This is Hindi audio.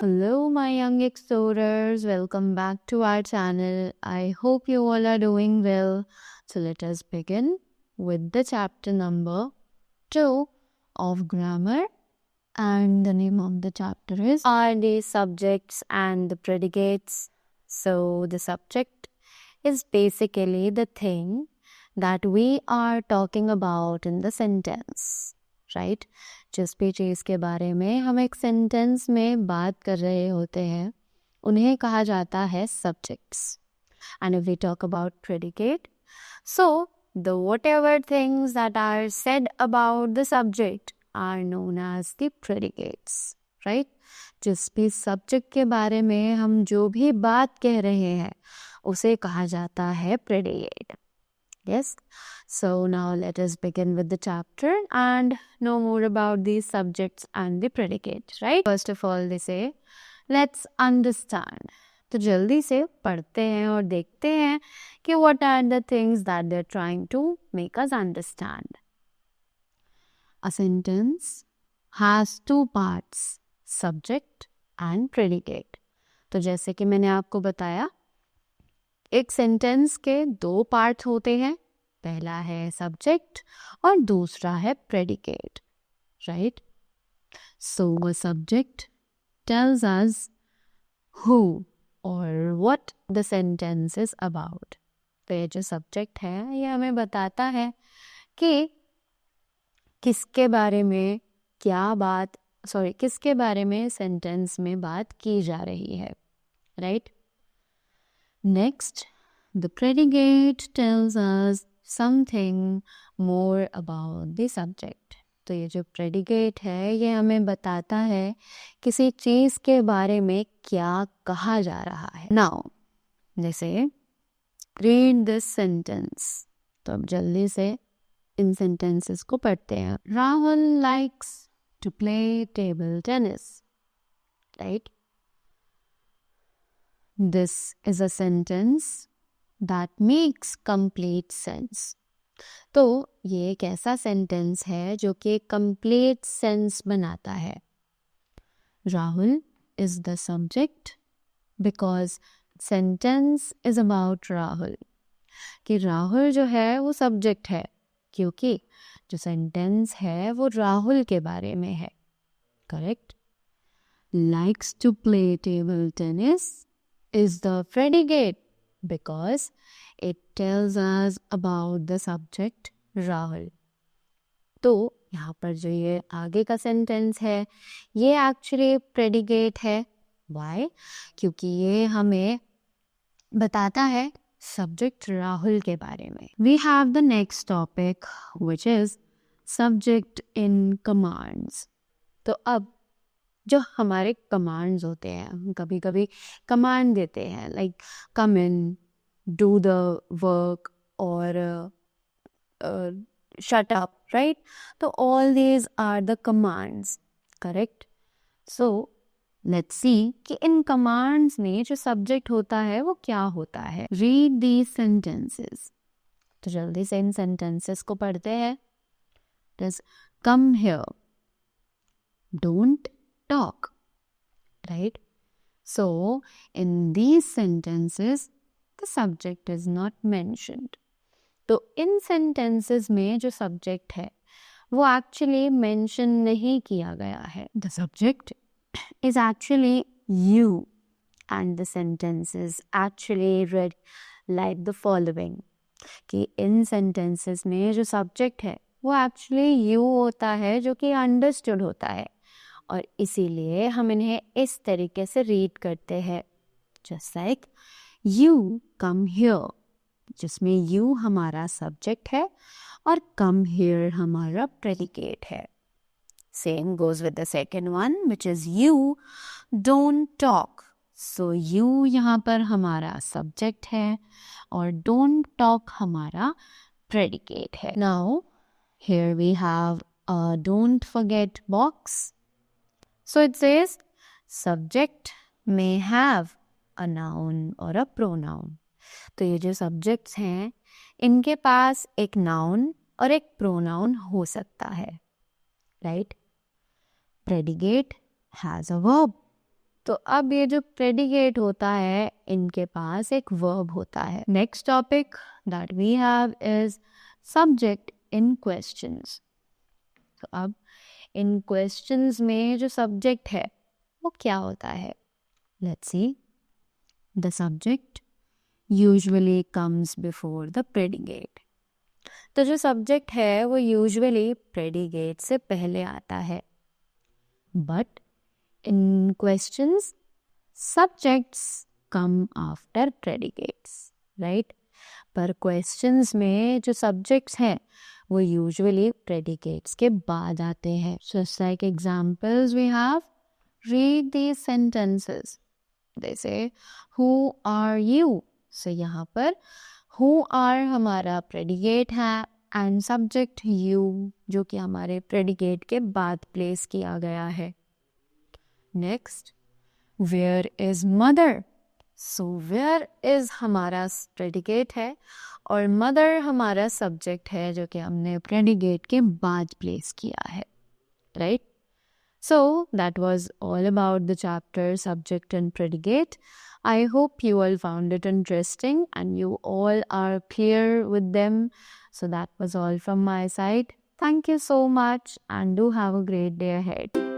Hello, my young explorers. Welcome back to our channel. I hope you all are doing well. So, let us begin with the chapter number 2 of grammar. And the name of the chapter is Are the subjects and the predicates. So, the subject is basically the thing that we are talking about in the sentence. Right जिस भी चीज़ के बारे में हम एक सेंटेंस में बात कर रहे होते हैं उन्हें कहा जाता है subjects and if we talk about predicate so the whatever things that are said about the subject are known as the predicates right जिस भी सब्जेक्ट के बारे में हम जो भी बात कह रहे हैं उसे कहा जाता है predicate. Yes, so now let us begin with the chapter and know more about these subjects and the predicate, right? First of all, they say, let's understand. तो जल्दी से पढ़ते हैं और देखते हैं कि what are the things that they're trying to make us understand. A sentence has two parts, subject and predicate. तो जैसे कि मैंने आपको बताया एक सेंटेंस के दो पार्ट होते हैं पहला है सब्जेक्ट और दूसरा है predicate right so a subject tells us who और what the sentence is about. तो ये जो सब्जेक्ट है ये हमें बताता है कि किसके बारे में किसके बारे में सेंटेंस में बात की जा रही है right. Next, the predicate tells us something more about the subject. तो ये जो predicate है ये हमें बताता है किसी चीज़ के बारे में क्या कहा जा रहा है. Now, जैसे read this sentence. तो अब जल्दी से इन sentences को पढ़ते हैं. Rahul likes to play table tennis. Right? This is a sentence that makes complete sense. तो ये एक ऐसा सेंटेंस है जो कि complete sense बनाता है. Rahul is the subject because sentence is about Rahul. कि राहुल जो है वो सब्जेक्ट है क्योंकि जो सेंटेंस है वो राहुल के बारे में है. Correct. Likes to play table tennis is the predicate because it tells us about the subject Rahul. तो यहाँ पर जो ये आगे का सेंटेंस है ये एक्चुअली प्रेडिकेट है. Why? क्योंकि ये हमें बताता है सब्जेक्ट राहुल के बारे में. We have the next topic which is subject in commands. तो अब जो हमारे कमांड्स होते हैं कभी कभी कमांड देते हैं like come in do the work और शट अप राइट. तो all these are the commands correct. So let's see कि इन कमांड्स में जो सब्जेक्ट होता है वो क्या होता है. Read these sentences. तो जल्दी से इन सेंटेंसेस को पढ़ते हैं. Just come here, don't talk, right? So, in these sentences, the subject is not mentioned. तो इन sentences में जो subject है वो actually mention नहीं किया गया है. The subject is actually you and the sentence is actually read like the following. कि इन sentences में जो subject है वो actually you होता है जो कि understood होता है और इसीलिए हम इन्हें इस तरीके से रीड करते हैं just like you come here जिसमें यू हमारा सब्जेक्ट है और कम हियर हमारा प्रेडिकेट है. Same goes with the second one which is you don't talk. So you यहाँ पर हमारा सब्जेक्ट है और डोंट टॉक हमारा प्रेडिकेट है. Now here we have a don't forget box. So it says subject may have a noun or a pronoun. तो ये जो subjects हैं इनके पास एक noun और एक pronoun हो सकता है. Right? Predicate has a verb. तो अब ये जो प्रेडिकेट होता है, इनके पास एक वर्ब होता है. Next topic that we have is subject in questions. तो अब इन क्वेश्चंस में जो सब्जेक्ट है वो क्या होता है? Let's see. The subject usually comes before the predicate. तो जो सब्जेक्ट है वो यूजुअली प्रेडिकेट से पहले आता है. But in questions subjects come after predicates, right? पर क्वेश्चंस में जो सब्जेक्ट्स हैं वो यूजुअली प्रेडिकेट्स के बाद आते हैं. Just like examples we have, read these sentences. They say who are you. So यहाँ पर हु आर हमारा प्रेडिकेट है एंड सब्जेक्ट यू जो कि हमारे प्रेडिकेट के बाद प्लेस किया गया है. Next, where is mother. So where is हमारा प्रेडिकेट है और मदर हमारा सब्जेक्ट है जो कि हमने प्रेडिकेट के बाद प्लेस किया है, right? So that was all about the chapter subject and predicate. I hope you all found it interesting and you all are clear with them. So that was all from my side. Thank you so much and do have a great day ahead.